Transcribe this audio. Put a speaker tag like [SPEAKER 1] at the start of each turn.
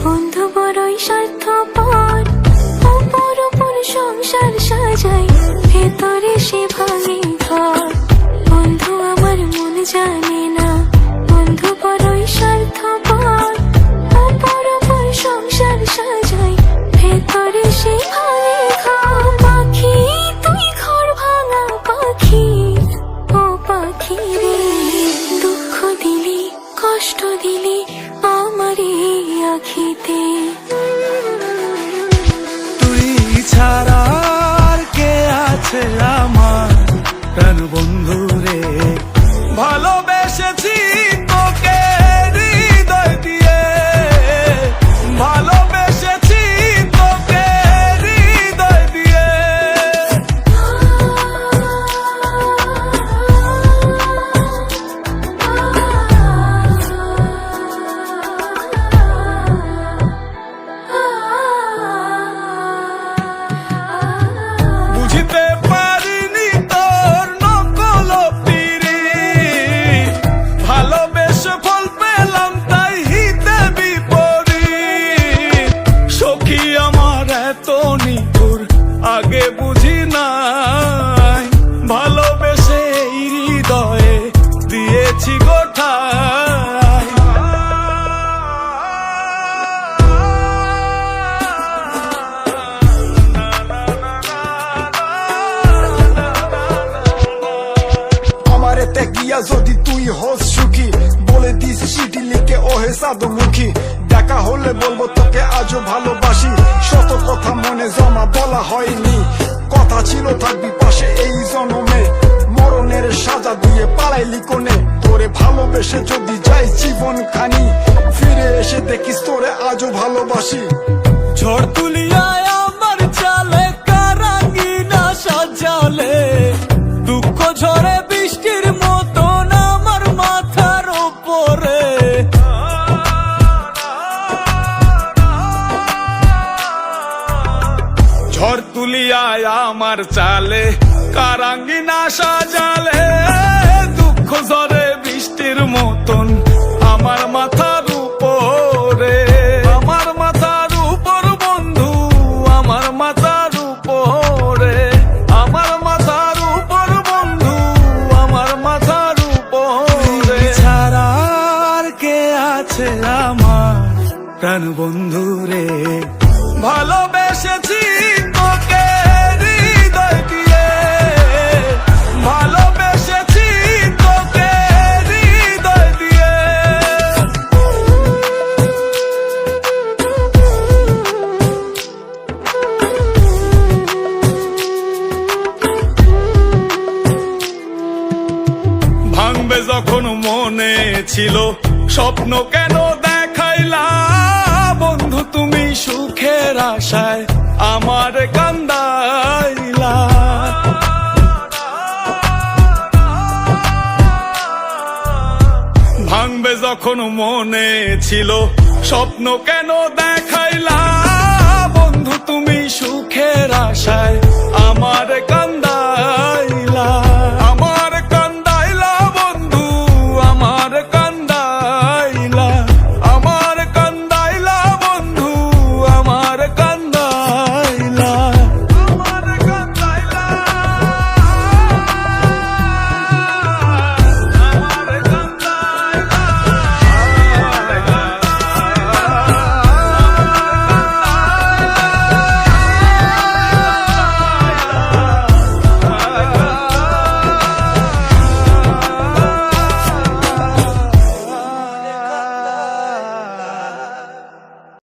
[SPEAKER 1] বন্ধু বড়ই স্বার্থপর, অপর অপর সংসার সাজাই, ভেতরে সে ভাঙে ঘর। বন্ধু আমার মন জানে না, বন্ধু বড়ই স্বার্থপর, অপর অপর সংসার সাজাই, ভেতরে সে ভাঙে ঘর। পাখি তুই ঘর ভাঙা পাখি, ও পাখি রে, দুঃখ দিলি কষ্ট দিলি আমারে আখিতে।
[SPEAKER 2] তুই ছাড়া আর কে আছে আমার প্রাণ বন্ধু রে, ভালোবেসেছি তোকে হৃদয় দিয়ে, ভালোবেসেছি তোকে হৃদয় দিয়ে। বুঝতে পারিনি তোর নকল পিরিত, ভালোবেসে ফল পেলাম তাই হিতে বিপরীত। সখী আমার এত নিঠুর আগে বুঝি নাই, ভালোবেসে এই হৃদয়ে দিয়েছি গোঠায়।
[SPEAKER 3] আমারেতে গিয়া যদি তুই হোস সুখী, বলে দিস চিঠি লিখে ওহে সাধুমুখী। দেখা হলে বলবো তোকে আজও ভালোবাসি, শত কথা মনে জমা বলা হয়নি, কথা ছিল থাকবি পাশে এই জন্মে। মরণের সাজা দিয়ে পালাইলি কোনে, তোরে ভালোবেসে যদি যাই জীবন খানি, ফিরে এসে দেখিস তোরে আজও ভালোবাসি।
[SPEAKER 2] ঝড় তুলিয়ায় আমার চালে কারাঙ্গিনা সাজালে, দুঃখ ঝরে বৃষ্টির মতন আমার মাথার উপরে। ঝড় তুলিয়ায় আমার চালে কারাঙ্গিনা সাজালে, দুঃখ ঝরে বৃষ্টির মতন আমার মাথার উপরে। আমার মাথার উপর বন্ধু, আমার মাথার উপরে, আমার মাথার উপর বন্ধু, আমার মাথার উপরে। ছাড়া আর কে আছে আমার প্রাণ বন্ধু রে, ভালোবেসেছি তোকে হৃদয় দিয়ে, ভালোবেসেছি তোকে হৃদয় দিয়ে। ভাঙবে যখন মনে ছিল স্বপ্ন কেন দেখাইলা, বন্ধু তুমি সুখের আশায় আমার কান্দাইলা। ভাঙবে যখন মনে ছিল স্বপ্ন কেন দেখাইলা, বন্ধু তুমি সুখের আশায় আমার